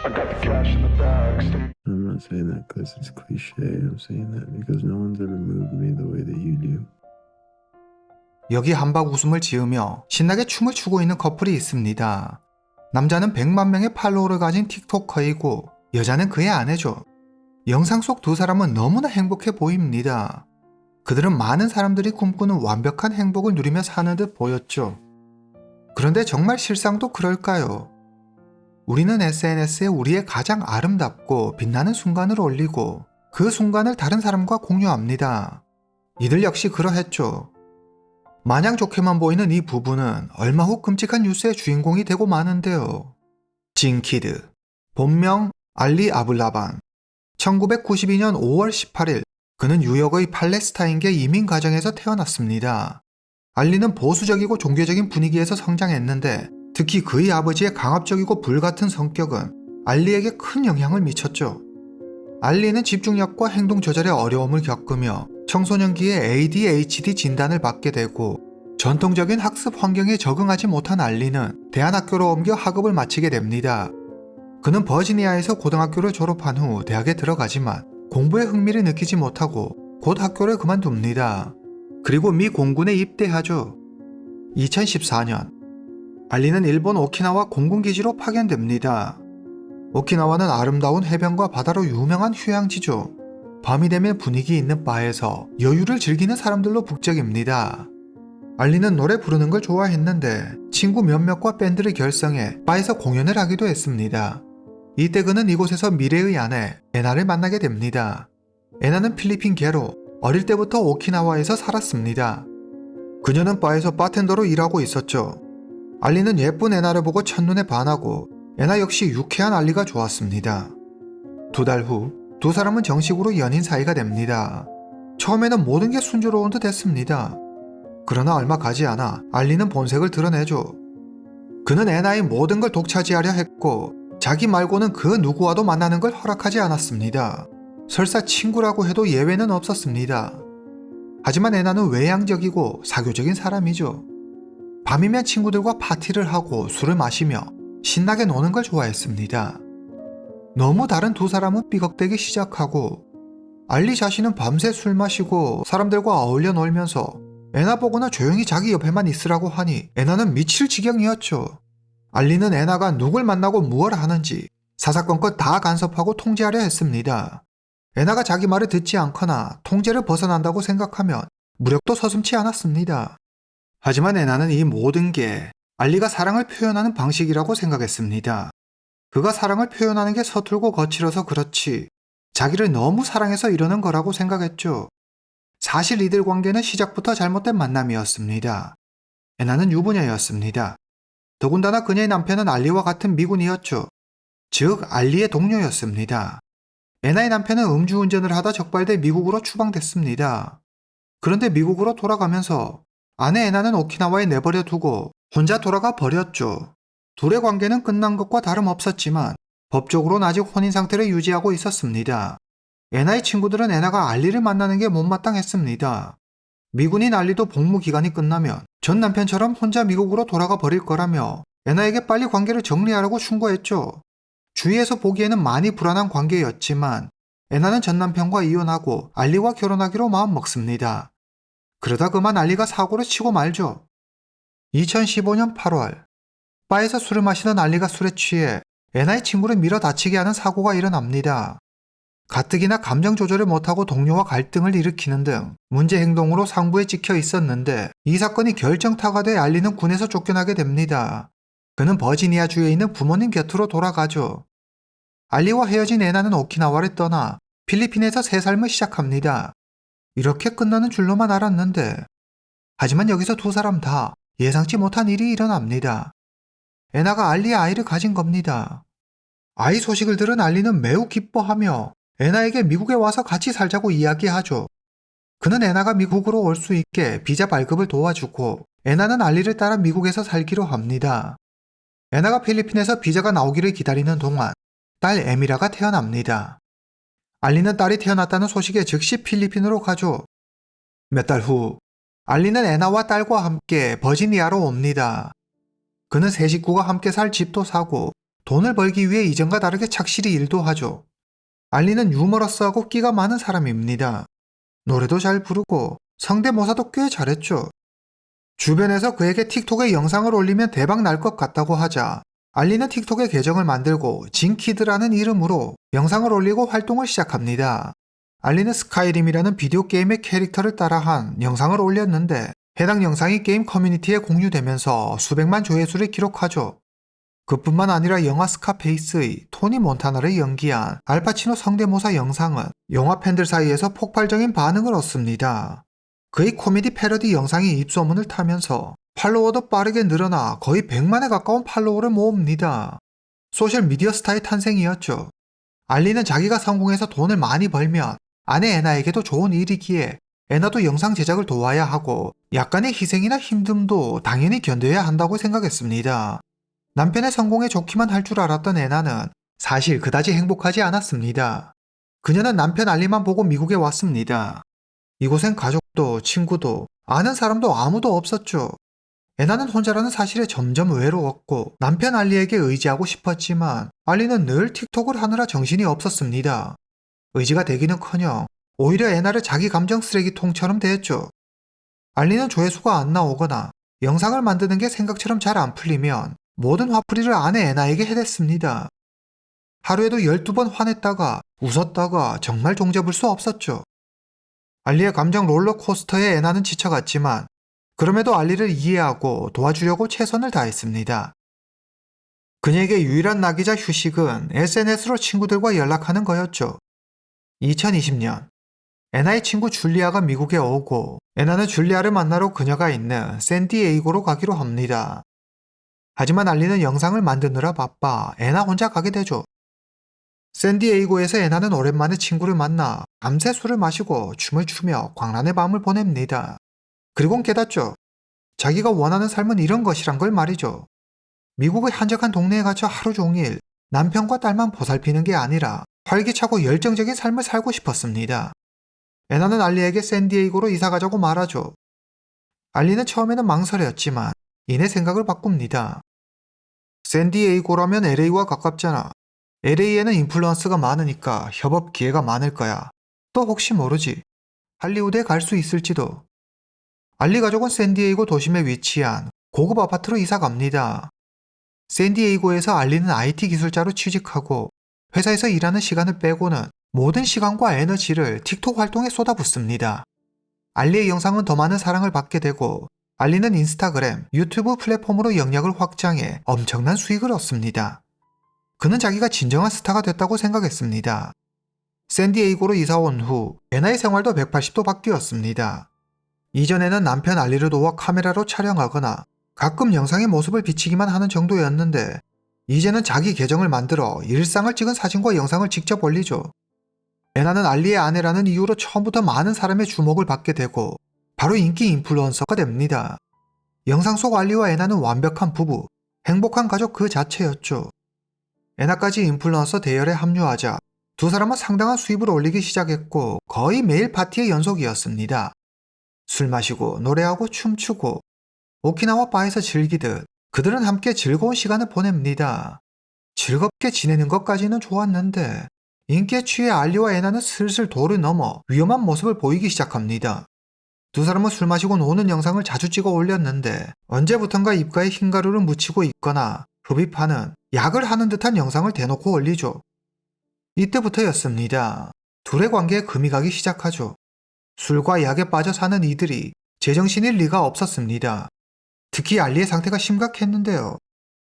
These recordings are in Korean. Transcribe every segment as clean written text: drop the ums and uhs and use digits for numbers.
I got the cash in the bag. I'm not saying that because it's cliche. I'm saying that because no one's ever moved me the way that you do. 여기 한박 웃음을 지으며 신나게 춤을 추고 있는 커플이 있습니다. 남자는 100만 명의 팔로워를 가진 틱토커이고 여자는 그의 아내죠. 영상 속 두 사람은 너무나 행복해 보입니다. 그들은 많은 사람들이 꿈꾸는 완벽한 행복을 누리며 사는 듯 보였죠. 그런데 정말 실상도 그럴까요? 우리는 SNS에 우리의 가장 아름답고 빛나는 순간을 올리고 그 순간을 다른 사람과 공유합니다. 이들 역시 그러했죠. 마냥 좋게만 보이는 이 부부는 얼마 후 끔찍한 뉴스의 주인공이 되고 마는데요. 진키드, 본명 알리 아블라반. 1992년 5월 18일 그는 뉴욕의 팔레스타인계 이민 가정에서 태어났습니다. 알리는 보수적이고 종교적인 분위기에서 성장했는데 특히 그의 아버지의 강압적이고 불같은 성격은 알리에게 큰 영향을 미쳤죠. 알리는 집중력과 행동 조절에 어려움을 겪으며 청소년기에 ADHD 진단을 받게 되고 전통적인 학습 환경에 적응하지 못한 알리는 대안학교로 옮겨 학업을 마치게 됩니다. 그는 버지니아에서 고등학교를 졸업한 후 대학에 들어가지만 공부에 흥미를 느끼지 못하고 곧 학교를 그만둡니다. 그리고 미 공군에 입대하죠. 2014년 알리는 일본 오키나와 공군기지로 파견됩니다. 오키나와는 아름다운 해변과 바다로 유명한 휴양지죠. 밤이 되면 분위기 있는 바에서 여유를 즐기는 사람들로 북적입니다. 알리는 노래 부르는 걸 좋아했는데 친구 몇몇과 밴드를 결성해 바에서 공연을 하기도 했습니다. 이때 그는 이곳에서 미래의 아내 에나를 만나게 됩니다. 에나는 필리핀 계로 어릴 때부터 오키나와에서 살았습니다. 그녀는 바에서 바텐더로 일하고 있었죠. 알리는 예쁜 에나를 보고 첫눈에 반하고 에나 역시 유쾌한 알리가 좋았습니다. 2달 후 두 사람은 정식으로 연인 사이가 됩니다. 처음에는 모든 게 순조로운 듯 했습니다. 그러나 얼마 가지 않아 알리는 본색을 드러내죠. 그는 에나의 모든 걸 독차지하려 했고 자기 말고는 그 누구와도 만나는 걸 허락하지 않았습니다. 설사 친구라고 해도 예외는 없었습니다. 하지만 에나는 외향적이고 사교적인 사람이죠. 밤이면 친구들과 파티를 하고 술을 마시며 신나게 노는 걸 좋아했습니다. 너무 다른 두 사람은 삐걱대기 시작하고 알리 자신은 밤새 술 마시고 사람들과 어울려 놀면서 에나 보거나 조용히 자기 옆에만 있으라고 하니 에나는 미칠 지경이었죠. 알리는 에나가 누굴 만나고 무엇을 하는지 사사건건 다 간섭하고 통제하려 했습니다. 에나가 자기 말을 듣지 않거나 통제를 벗어난다고 생각하면 무력도 서슴지 않았습니다. 하지만 에나는 이 모든 게 알리가 사랑을 표현하는 방식이라고 생각했습니다. 그가 사랑을 표현하는 게 서툴고 거칠어서 그렇지 자기를 너무 사랑해서 이러는 거라고 생각했죠. 사실 이들 관계는 시작부터 잘못된 만남이었습니다. 에나는 유부녀였습니다. 더군다나 그녀의 남편은 알리와 같은 미군이었죠. 즉 알리의 동료였습니다. 에나의 남편은 음주운전을 하다 적발돼 미국으로 추방됐습니다. 그런데 미국으로 돌아가면서 아내 에나는 오키나와에 내버려 두고 혼자 돌아가 버렸죠. 둘의 관계는 끝난 것과 다름없었지만 법적으로는 아직 혼인 상태를 유지하고 있었습니다. 에나의 친구들은 에나가 알리를 만나는 게 못마땅했습니다. 미군인 알리도 복무 기간이 끝나면 전 남편처럼 혼자 미국으로 돌아가 버릴 거라며 에나에게 빨리 관계를 정리하라고 충고했죠. 주위에서 보기에는 많이 불안한 관계였지만 에나는 전 남편과 이혼하고 알리와 결혼하기로 마음먹습니다. 그러다 그만 알리가 사고를 치고 말죠. 2015년 8월 바에서 술을 마시던 알리가 술에 취해 에나의 친구를 밀어 다치게 하는 사고가 일어납니다. 가뜩이나 감정 조절을 못하고 동료와 갈등을 일으키는 등 문제 행동으로 상부에 찍혀 있었는데 이 사건이 결정타가 돼 알리는 군에서 쫓겨나게 됩니다. 그는 버지니아주에 있는 부모님 곁으로 돌아가죠. 알리와 헤어진 에나는 오키나와를 떠나 필리핀에서 새 삶을 시작합니다. 이렇게 끝나는 줄로만 알았는데 하지만 여기서 두 사람 다 예상치 못한 일이 일어납니다. 에나가 알리의 아이를 가진 겁니다. 아이 소식을 들은 알리는 매우 기뻐하며 에나에게 미국에 와서 같이 살자고 이야기하죠. 그는 에나가 미국으로 올 수 있게 비자 발급을 도와주고 에나는 알리를 따라 미국에서 살기로 합니다. 에나가 필리핀에서 비자가 나오기를 기다리는 동안 딸 에미라가 태어납니다. 알리는 딸이 태어났다는 소식에 즉시 필리핀으로 가죠. 몇 달 후 알리는 에나와 딸과 함께 버지니아로 옵니다. 그는 세 식구가 함께 살 집도 사고 돈을 벌기 위해 이전과 다르게 착실히 일도 하죠. 알리는 유머러스하고 끼가 많은 사람입니다. 노래도 잘 부르고 성대모사도 꽤 잘했죠. 주변에서 그에게 틱톡에 영상을 올리면 대박 날 것 같다고 하자 알리는 틱톡에 계정을 만들고 진키드라는 이름으로 영상을 올리고 활동을 시작합니다. 알리는 스카이림이라는 비디오 게임의 캐릭터를 따라한 영상을 올렸는데 해당 영상이 게임 커뮤니티에 공유되면서 수백만 조회수를 기록하죠. 그뿐만 아니라 영화 스카페이스의 토니 몬타나를 연기한 알파치노 성대모사 영상은 영화 팬들 사이에서 폭발적인 반응을 얻습니다. 그의 코미디 패러디 영상이 입소문을 타면서 팔로워도 빠르게 늘어나 거의 100만에 가까운 팔로워를 모읍니다. 소셜미디어 스타의 탄생이었죠. 알리는 자기가 성공해서 돈을 많이 벌면 아내 애나에게도 좋은 일이기에 애나도 영상 제작을 도와야 하고 약간의 희생이나 힘듦도 당연히 견뎌야 한다고 생각했습니다. 남편의 성공에 좋기만 할 줄 알았던 애나는 사실 그다지 행복하지 않았습니다. 그녀는 남편 알리만 보고 미국에 왔습니다. 이곳엔 가족도 친구도 아는 사람도 아무도 없었죠. 애나는 혼자라는 사실에 점점 외로웠고 남편 알리에게 의지하고 싶었지만 알리는 늘 틱톡을 하느라 정신이 없었습니다. 의지가 되기는커녕 오히려 애나를 자기 감정 쓰레기통처럼 대했죠. 알리는 조회수가 안 나오거나 영상을 만드는 게 생각처럼 잘 안 풀리면 모든 화풀이를 아내 애나에게 해댔습니다. 하루에도 12번 화냈다가 웃었다가 정말 종잡을 수 없었죠. 알리의 감정 롤러코스터에 애나는 지쳐갔지만 그럼에도 알리를 이해하고 도와주려고 최선을 다했습니다. 그녀에게 유일한 낙이자 휴식은 SNS로 친구들과 연락하는 거였죠. 2020년 애나의 친구 줄리아가 미국에 오고 애나는 줄리아를 만나러 그녀가 있는 샌디에이고로 가기로 합니다. 하지만 알리는 영상을 만드느라 바빠 애나 혼자 가게 되죠. 샌디에이고에서 애나는 오랜만에 친구를 만나 밤새 술을 마시고 춤을 추며 광란의 밤을 보냅니다. 그리곤 깨닫죠. 자기가 원하는 삶은 이런 것이란 걸 말이죠. 미국의 한적한 동네에 갇혀 하루 종일 남편과 딸만 보살피는 게 아니라 활기차고 열정적인 삶을 살고 싶었습니다. 애나는 알리에게 샌디에이고로 이사가자고 말하죠. 알리는 처음에는 망설였지만 이내 생각을 바꿉니다. 샌디에이고라면 LA와 가깝잖아. LA에는 인플루언스가 많으니까 협업 기회가 많을 거야. 또 혹시 모르지. 할리우드에 갈 수 있을지도. 알리 가족은 샌디에이고 도심에 위치한 고급 아파트로 이사 갑니다. 샌디에이고에서 알리는 IT 기술자로 취직하고 회사에서 일하는 시간을 빼고는 모든 시간과 에너지를 틱톡 활동에 쏟아붓습니다. 알리의 영상은 더 많은 사랑을 받게 되고 알리는 인스타그램, 유튜브 플랫폼으로 영역을 확장해 엄청난 수익을 얻습니다. 그는 자기가 진정한 스타가 됐다고 생각했습니다. 샌디에이고로 이사온 후 애나의 생활도 180도 바뀌었습니다. 이전에는 남편 알리를 도와 카메라로 촬영하거나 가끔 영상의 모습을 비치기만 하는 정도였는데 이제는 자기 계정을 만들어 일상을 찍은 사진과 영상을 직접 올리죠. 애나는 알리의 아내라는 이유로 처음부터 많은 사람의 주목을 받게 되고 바로 인기 인플루언서가 됩니다. 영상 속 알리와 애나는 완벽한 부부, 행복한 가족 그 자체였죠. 애나까지 인플루언서 대열에 합류하자 두 사람은 상당한 수입을 올리기 시작했고 거의 매일 파티의 연속이었습니다. 술 마시고 노래하고 춤추고 오키나와 바에서 즐기듯 그들은 함께 즐거운 시간을 보냅니다. 즐겁게 지내는 것까지는 좋았는데 인기에 취해 알리와 애나는 슬슬 도를 넘어 위험한 모습을 보이기 시작합니다. 두 사람은 술 마시고 노는 영상을 자주 찍어 올렸는데 언제부턴가 입가에 흰가루를 묻히고 있거나 흡입하는 약을 하는 듯한 영상을 대놓고 올리죠. 이때부터였습니다. 둘의 관계에 금이 가기 시작하죠. 술과 약에 빠져 사는 이들이 제정신일 리가 없었습니다. 특히 알리의 상태가 심각했는데요.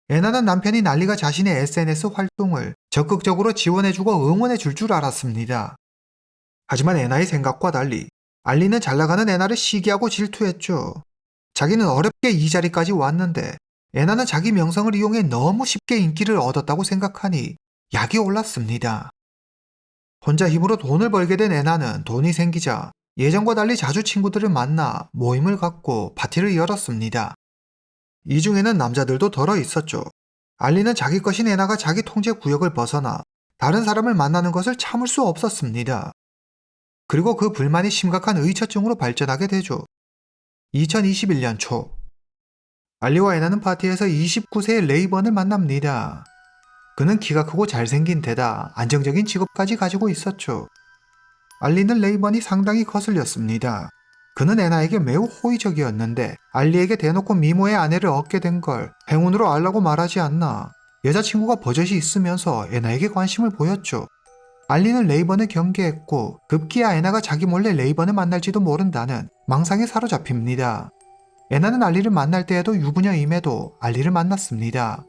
애나는 남편인 알리가 자신의 SNS 활동을 적극적으로 지원해주고 응원해줄 줄 알았습니다. 하지만 애나의 생각과 달리 알리는 잘나가는 애나를 시기하고 질투했죠. 자기는 어렵게 이 자리까지 왔는데 애나는 자기 명성을 이용해 너무 쉽게 인기를 얻었다고 생각하니 약이 올랐습니다. 혼자 힘으로 돈을 벌게 된 애나는 돈이 생기자 예전과 달리 자주 친구들을 만나 모임을 갖고 파티를 열었습니다. 이 중에는 남자들도 덜어 있었죠. 알리는 자기 것인 애나가 자기 통제 구역을 벗어나 다른 사람을 만나는 것을 참을 수 없었습니다. 그리고 그 불만이 심각한 의처증으로 발전하게 되죠. 2021년 초 알리와 애나는 파티에서 29세의 레이번을 만납니다. 그는 키가 크고 잘생긴 데다 안정적인 직업까지 가지고 있었죠. 알리는 레이번이 상당히 거슬렸습니다. 그는 애나에게 매우 호의적이었는데 알리에게 대놓고 미모의 아내를 얻게 된 걸 행운으로 알라고 말하지 않나. 여자친구가 버젓이 있으면서 애나에게 관심을 보였죠. 알리는 레이번을 경계했고 급기야 애나가 자기 몰래 레이번을 만날지도 모른다는 망상에 사로잡힙니다. 애나는 알리를 만날 때에도 유부녀임에도 알리를 만났습니다.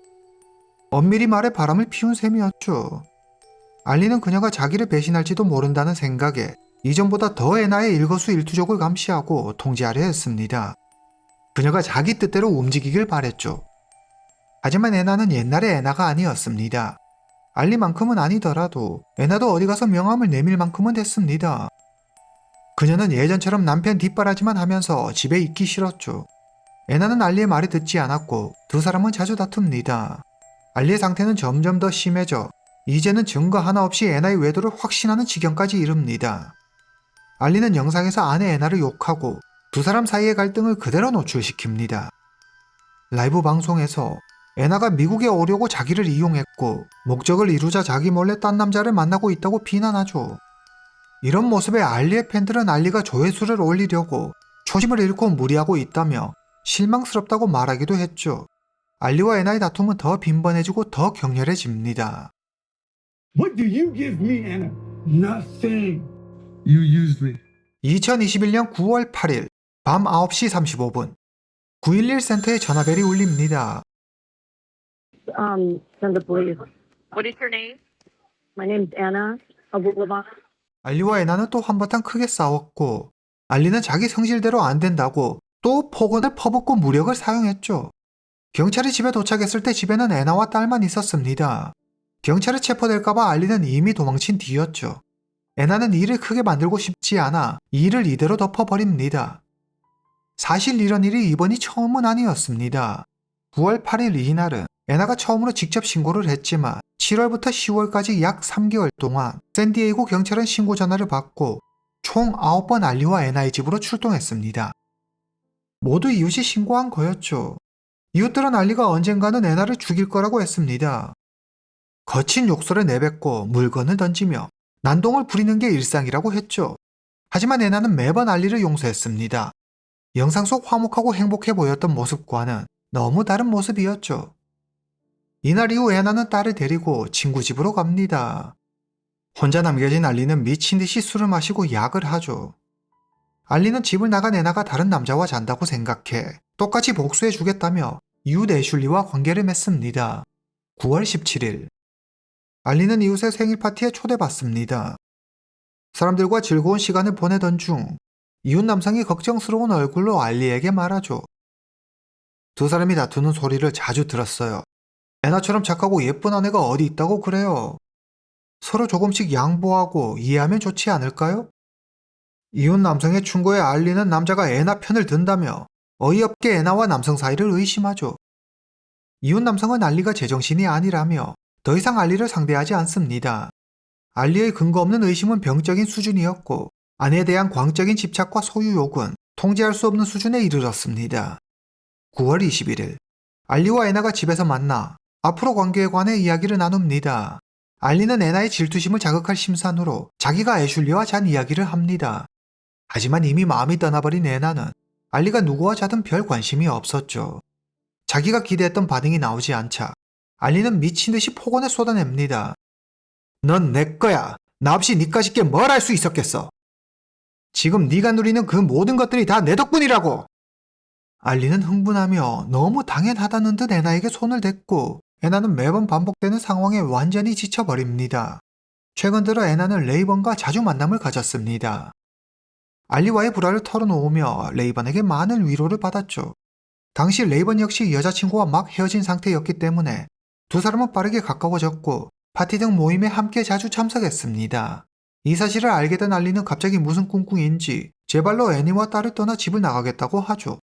엄밀히 말해 바람을 피운 셈이었죠. 알리는 그녀가 자기를 배신할지도 모른다는 생각에 이전보다 더 애나의 일거수일투족을 감시하고 통제하려 했습니다. 그녀가 자기 뜻대로 움직이길 바랬죠. 하지만 애나는 옛날의 애나가 아니었습니다. 알리만큼은 아니더라도 애나도 어디 가서 명함을 내밀 만큼은 됐습니다. 그녀는 예전처럼 남편 뒷바라지만 하면서 집에 있기 싫었죠. 애나는 알리의 말을 듣지 않았고 두 사람은 자주 다툽니다. 알리의 상태는 점점 더 심해져 이제는 증거 하나 없이 애나의 외도를 확신하는 지경까지 이릅니다. 알리는 영상에서 아내 애나를 욕하고 두 사람 사이의 갈등을 그대로 노출시킵니다. 라이브 방송에서 애나가 미국에 오려고 자기를 이용했고 목적을 이루자 자기 몰래 딴 남자를 만나고 있다고 비난하죠. 이런 모습에 알리의 팬들은 알리가 조회수를 올리려고 초심을 잃고 무리하고 있다며 실망스럽다고 말하기도 했죠. 알리와 애나의 다툼은 더 빈번해지고 더 격렬해집니다. What do you give me, Anna? Nothing. You used me. 2021년 9월 8일 밤 9시 35분 911 센터에 전화벨이 울립니다. Send the police. What is your name? My name's Anna Abulova. 알리와 애나는 또 한바탕 크게 싸웠고 알리는 자기 성질대로 안 된다고 또 폭언을 퍼붓고 무력을 사용했죠. 경찰이 집에 도착했을 때 집에는 애나와 딸만 있었습니다. 경찰에 체포될까봐 알리는 이미 도망친 뒤였죠. 애나는 일을 크게 만들고 싶지 않아 일을 이대로 덮어버립니다. 사실 이런 일이 이번이 처음은 아니었습니다. 9월 8일 이날은 애나가 처음으로 직접 신고를 했지만 7월부터 10월까지 약 3개월 동안 샌디에이고 경찰은 신고 전화를 받고 총 9번 알리와 애나의 집으로 출동했습니다. 모두 이웃이 신고한 거였죠. 이웃들은 알리가 언젠가는 애나를 죽일 거라고 했습니다. 거친 욕설을 내뱉고 물건을 던지며 난동을 부리는 게 일상이라고 했죠. 하지만 애나는 매번 알리를 용서했습니다. 영상 속 화목하고 행복해 보였던 모습과는 너무 다른 모습이었죠. 이날 이후 애나는 딸을 데리고 친구 집으로 갑니다. 혼자 남겨진 알리는 미친 듯이 술을 마시고 약을 하죠. 알리는 집을 나간 애나가 다른 남자와 잔다고 생각해 똑같이 복수해 주겠다며 이웃 애슐리와 관계를 맺습니다. 9월 17일 알리는 이웃의 생일 파티에 초대받습니다. 사람들과 즐거운 시간을 보내던 중 이웃 남성이 걱정스러운 얼굴로 알리에게 말하죠. 두 사람이 다투는 소리를 자주 들었어요. 애나처럼 착하고 예쁜 아내가 어디 있다고 그래요. 서로 조금씩 양보하고 이해하면 좋지 않을까요? 이웃 남성의 충고에 알리는 남자가 애나 편을 든다며 어이없게 애나와 남성 사이를 의심하죠. 이웃 남성은 알리가 제정신이 아니라며 더 이상 알리를 상대하지 않습니다. 알리의 근거 없는 의심은 병적인 수준이었고 아내에 대한 광적인 집착과 소유욕은 통제할 수 없는 수준에 이르렀습니다. 9월 21일 알리와 애나가 집에서 만나 앞으로 관계에 관해 이야기를 나눕니다. 알리는 애나의 질투심을 자극할 심산으로 자기가 애슐리와 잔 이야기를 합니다. 하지만 이미 마음이 떠나버린 애나는 알리가 누구와 자든 별 관심이 없었죠. 자기가 기대했던 반응이 나오지 않자 알리는 미친 듯이 폭언을 쏟아냅니다. 넌 내 거야. 나 없이 니까짓 게 뭘 할 수 있었겠어. 지금 네가 누리는 그 모든 것들이 다 내 덕분이라고. 알리는 흥분하며 너무 당연하다는 듯 애나에게 손을 댔고 애나는 매번 반복되는 상황에 완전히 지쳐버립니다. 최근 들어 애나는 레이번과 자주 만남을 가졌습니다. 알리와의 불화를 털어놓으며 레이번에게 많은 위로를 받았죠. 당시 레이번 역시 여자친구와 막 헤어진 상태였기 때문에 두 사람은 빠르게 가까워졌고 파티 등 모임에 함께 자주 참석했습니다. 이 사실을 알게 된 알리는 갑자기 무슨 꿍꿍인지 제 발로 애니와 딸을 떠나 집을 나가겠다고 하죠.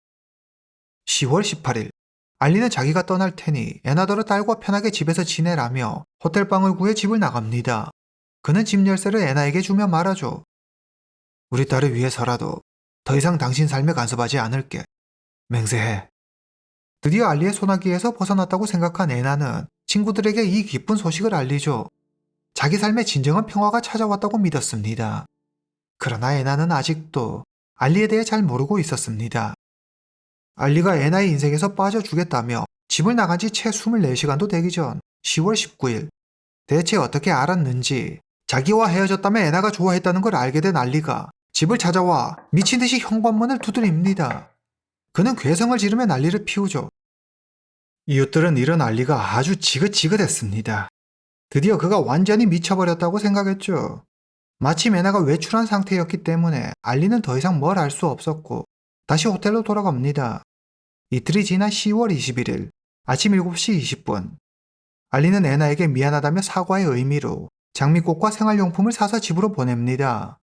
10월 18일 알리는 자기가 떠날 테니 애나더러 딸과 편하게 집에서 지내라며 호텔방을 구해 집을 나갑니다. 그는 집 열쇠를 애나에게 주며 말하죠. 우리 딸을 위해서라도 더 이상 당신 삶에 간섭하지 않을게. 맹세해. 드디어 알리의 소나기에서 벗어났다고 생각한 애나는 친구들에게 이 기쁜 소식을 알리죠. 자기 삶에 진정한 평화가 찾아왔다고 믿었습니다. 그러나 애나는 아직도 알리에 대해 잘 모르고 있었습니다. 알리가 애나의 인생에서 빠져주겠다며 집을 나간 지 채 24시간도 되기 전 10월 19일 대체 어떻게 알았는지 자기와 헤어졌다며 애나가 좋아했다는 걸 알게 된 알리가 집을 찾아와 미친 듯이 현관문을 두드립니다. 그는 괴성을 지르며 난리를 피우죠. 이웃들은 이런 알리가 아주 지긋지긋했습니다. 드디어 그가 완전히 미쳐버렸다고 생각했죠. 마침 애나가 외출한 상태였기 때문에 알리는 더 이상 뭘 알 수 없었고 다시 호텔로 돌아갑니다. 이틀이 지난 10월 21일 아침 7시 20분 알리는 애나에게 미안하다며 사과의 의미로 장미꽃과 생활용품을 사서 집으로 보냅니다.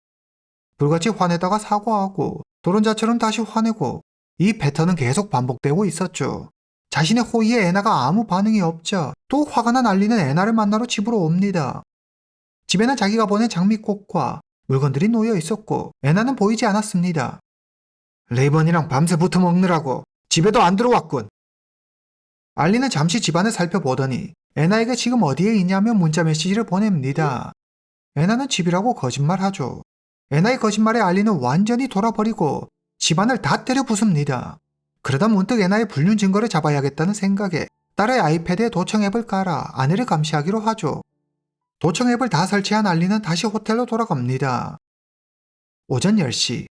불같이 화내다가 사과하고 도론자처럼 다시 화내고 이 패턴은 계속 반복되고 있었죠. 자신의 호의에 애나가 아무 반응이 없자 또 화가 난 알리는 애나를 만나러 집으로 옵니다. 집에는 자기가 보낸 장미꽃과 물건들이 놓여 있었고 애나는 보이지 않았습니다. 레이번이랑 밤새 붙어 먹느라고 집에도 안 들어왔군. 알리는 잠시 집안을 살펴보더니 애나에게 지금 어디에 있냐며 문자 메시지를 보냅니다. 애나는 집이라고 거짓말하죠. 애나의 거짓말에 알리는 완전히 돌아버리고 집안을 다 때려 부숩니다. 그러다 문득 애나의 불륜 증거를 잡아야겠다는 생각에 딸의 아이패드에 도청 앱을 깔아 아내를 감시하기로 하죠. 도청 앱을 다 설치한 알리는 다시 호텔로 돌아갑니다. 오전 10시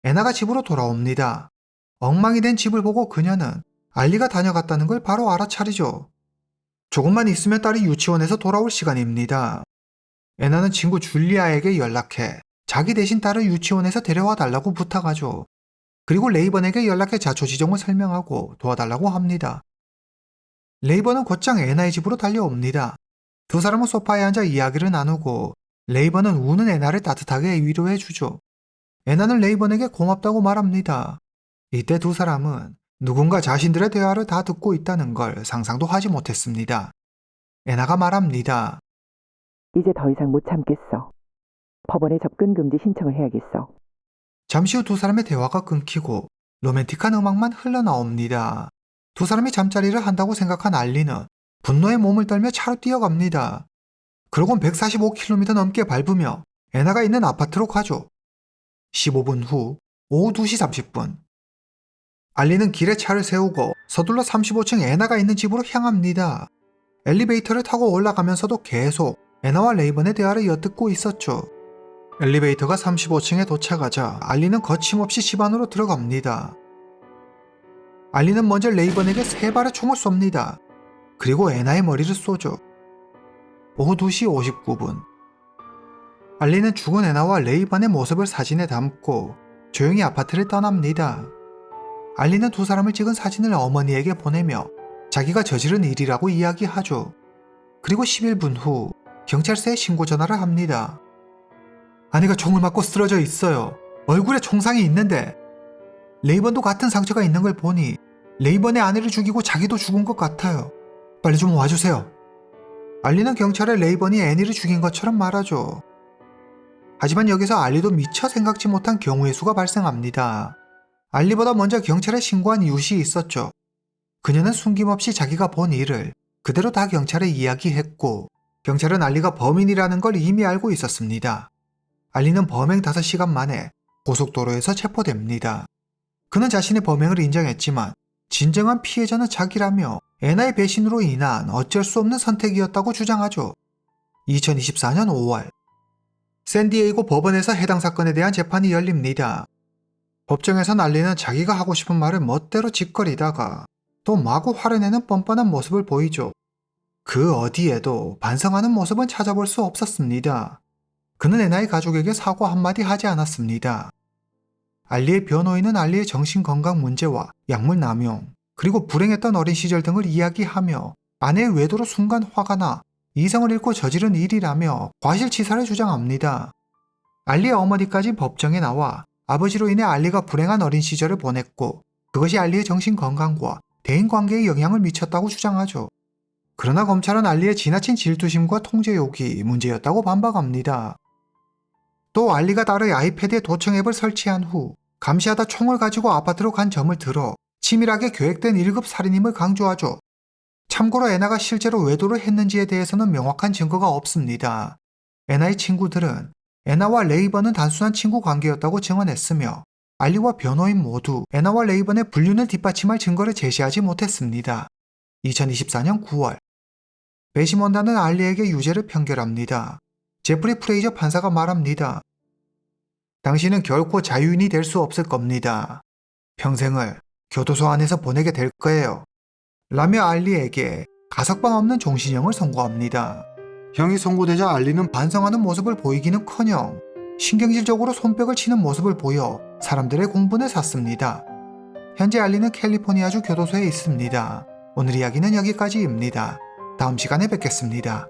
애나가 집으로 돌아옵니다. 엉망이 된 집을 보고 그녀는 알리가 다녀갔다는 걸 바로 알아차리죠. 조금만 있으면 딸이 유치원에서 돌아올 시간입니다. 애나는 친구 줄리아에게 연락해 자기 대신 딸을 유치원에서 데려와 달라고 부탁하죠. 그리고 레이번에게 연락해 자초지종을 설명하고 도와달라고 합니다. 레이번은 곧장 애나의 집으로 달려옵니다. 두 사람은 소파에 앉아 이야기를 나누고 레이번은 우는 애나를 따뜻하게 위로해주죠. 애나는 레이번에게 고맙다고 말합니다. 이때 두 사람은 누군가 자신들의 대화를 다 듣고 있다는 걸 상상도 하지 못했습니다. 애나가 말합니다. 이제 더 이상 못 참겠어. 법원에 접근 금지 신청을 해야겠어. 잠시 후 두 사람의 대화가 끊기고 로맨틱한 음악만 흘러나옵니다. 두 사람이 잠자리를 한다고 생각한 알리는 분노의 몸을 떨며 차로 뛰어갑니다. 그러곤 145km 넘게 밟으며 애나가 있는 아파트로 가죠. 15분 후 오후 2시 30분 알리는 길에 차를 세우고 서둘러 35층 애나가 있는 집으로 향합니다. 엘리베이터를 타고 올라가면서도 계속 애나와 레이번의 대화를 엿듣고 있었죠. 엘리베이터가 35층에 도착하자 알리는 거침없이 집 안으로 들어갑니다. 알리는 먼저 레이번에게 3발의 총을 쏩니다. 그리고 애나의 머리를 쏘죠. 오후 2시 59분 알리는 죽은 애나와 레이번의 모습을 사진에 담고 조용히 아파트를 떠납니다. 알리는 두 사람을 찍은 사진을 어머니에게 보내며 자기가 저지른 일이라고 이야기하죠. 그리고 11분 후 경찰서에 신고 전화를 합니다. 아내가 총을 맞고 쓰러져 있어요. 얼굴에 총상이 있는데. 레이번도 같은 상처가 있는 걸 보니 레이번의 아내를 죽이고 자기도 죽은 것 같아요. 빨리 좀 와주세요. 알리는 경찰에 레이번이 애니를 죽인 것처럼 말하죠. 하지만 여기서 알리도 미처 생각지 못한 경우의 수가 발생합니다. 알리보다 먼저 경찰에 신고한 이웃이 있었죠. 그녀는 숨김없이 자기가 본 일을 그대로 다 경찰에 이야기했고 경찰은 알리가 범인이라는 걸 이미 알고 있었습니다. 알리는 범행 5시간 만에 고속도로에서 체포됩니다. 그는 자신의 범행을 인정했지만 진정한 피해자는 자기라며 애나의 배신으로 인한 어쩔 수 없는 선택이었다고 주장하죠. 2024년 5월 샌디에이고 법원에서 해당 사건에 대한 재판이 열립니다. 법정에선 알리는 자기가 하고 싶은 말을 멋대로 짓거리다가 또 마구 화를 내는 뻔뻔한 모습을 보이죠. 그 어디에도 반성하는 모습은 찾아볼 수 없었습니다. 그는 애나의 가족에게 사과 한마디 하지 않았습니다. 알리의 변호인은 알리의 정신건강 문제와 약물 남용, 그리고 불행했던 어린 시절 등을 이야기하며 아내의 외도로 순간 화가 나 이성을 잃고 저지른 일이라며 과실치사를 주장합니다. 알리의 어머니까지 법정에 나와 아버지로 인해 알리가 불행한 어린 시절을 보냈고 그것이 알리의 정신건강과 대인관계에 영향을 미쳤다고 주장하죠. 그러나 검찰은 알리의 지나친 질투심과 통제욕이 문제였다고 반박합니다. 또 알리가 딸의 아이패드에 도청 앱을 설치한 후 감시하다 총을 가지고 아파트로 간 점을 들어 치밀하게 계획된 1급 살인임을 강조하죠. 참고로 애나가 실제로 외도를 했는지에 대해서는 명확한 증거가 없습니다. 애나의 친구들은 애나와 레이번은 단순한 친구 관계였다고 증언했으며 알리와 변호인 모두 애나와 레이번의 불륜을 뒷받침할 증거를 제시하지 못했습니다. 2024년 9월 배심원단은 알리에게 유죄를 판결합니다. 제프리 프레이저 판사가 말합니다. 당신은 결코 자유인이 될 수 없을 겁니다. 평생을 교도소 안에서 보내게 될 거예요. 라며 알리에게 가석방 없는 종신형을 선고합니다. 형이 선고되자 알리는 반성하는 모습을 보이기는커녕 신경질적으로 손뼉을 치는 모습을 보여 사람들의 공분을 샀습니다. 현재 알리는 캘리포니아주 교도소에 있습니다. 오늘 이야기는 여기까지입니다. 다음 시간에 뵙겠습니다.